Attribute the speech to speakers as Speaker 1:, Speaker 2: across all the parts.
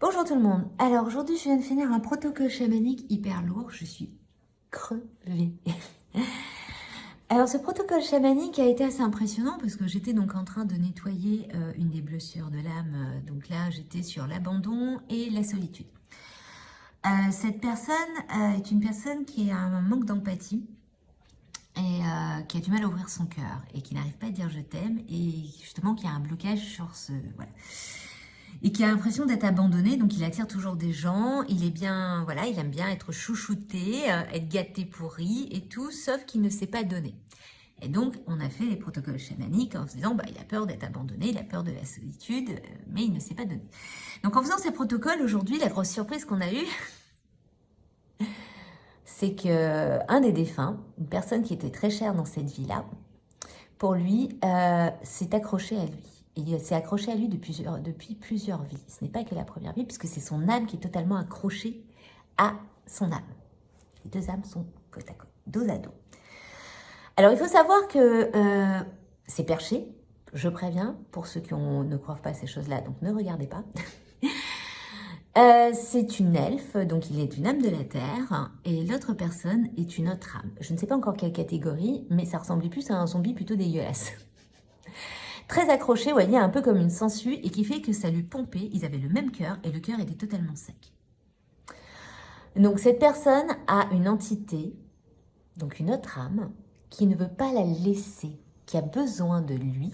Speaker 1: Bonjour tout le monde. Alors aujourd'hui je viens de finir un protocole chamanique hyper lourd. Je suis crevée. Alors ce protocole chamanique a été assez impressionnant parce que j'étais donc en train de nettoyer une des blessures de l'âme. Donc là j'étais sur l'abandon et la solitude. Cette personne est une personne qui a un manque d'empathie et qui a du mal à ouvrir son cœur et qui n'arrive pas à dire je t'aime et justement qui a un blocage sur ce... Voilà. Et qui a l'impression d'être abandonné, donc il attire toujours des gens, il est bien, voilà, il aime bien être chouchouté, être gâté pourri et tout, sauf qu'il ne sait pas donner. Et donc, on a fait les protocoles chamaniques en se disant, bah, il a peur d'être abandonné, il a peur de la solitude, mais il ne sait pas donner. Donc, en faisant ces protocoles, aujourd'hui, la grosse surprise qu'on a eue, c'est que un des défunts, une personne qui était très chère dans cette vie-là, pour lui, s'est accroché à lui. Il s'est accroché à lui depuis plusieurs vies. Ce n'est pas que la première vie, puisque c'est son âme qui est totalement accrochée à son âme. Les deux âmes sont côte à côte, dos à dos. Alors, il faut savoir que c'est perché, je préviens, pour ceux qui ne croient pas à ces choses-là, donc ne regardez pas. C'est une elfe, donc il est une âme de la terre, et l'autre personne est une autre âme. Je ne sais pas encore quelle catégorie, mais ça ressemblait plus à un zombie plutôt dégueulasse. Très accroché, vous voyez, un peu comme une sangsue, et qui fait que ça lui pompait, ils avaient le même cœur, et le cœur était totalement sec. Donc cette personne a une entité, donc une autre âme, qui ne veut pas la laisser, qui a besoin de lui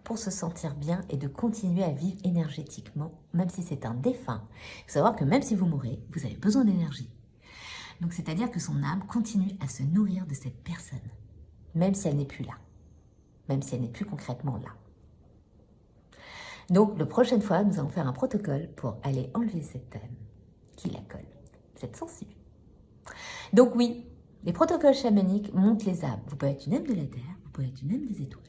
Speaker 1: pour se sentir bien et de continuer à vivre énergétiquement, même si c'est un défunt. Il faut savoir que même si vous mourrez, vous avez besoin d'énergie. Donc c'est-à-dire que son âme continue à se nourrir de cette personne, même si elle n'est plus là, même si elle n'est plus concrètement là. Donc, la prochaine fois, nous allons faire un protocole pour aller enlever cette âme qui la colle, cette sensible. Donc oui, les protocoles chamaniques montent les âmes. Vous pouvez être une âme de la terre, vous pouvez être une âme des étoiles.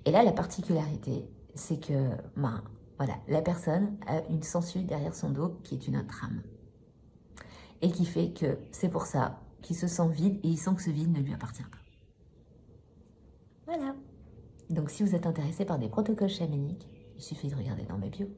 Speaker 1: Et là, la particularité, c'est que voilà, la personne a une sangsue derrière son dos qui est une autre âme. Et qui fait que c'est pour ça qu'il se sent vide et il sent que ce vide ne lui appartient pas. Voilà. Donc si vous êtes intéressé par des protocoles chamaniques, il suffit de regarder dans mes bios.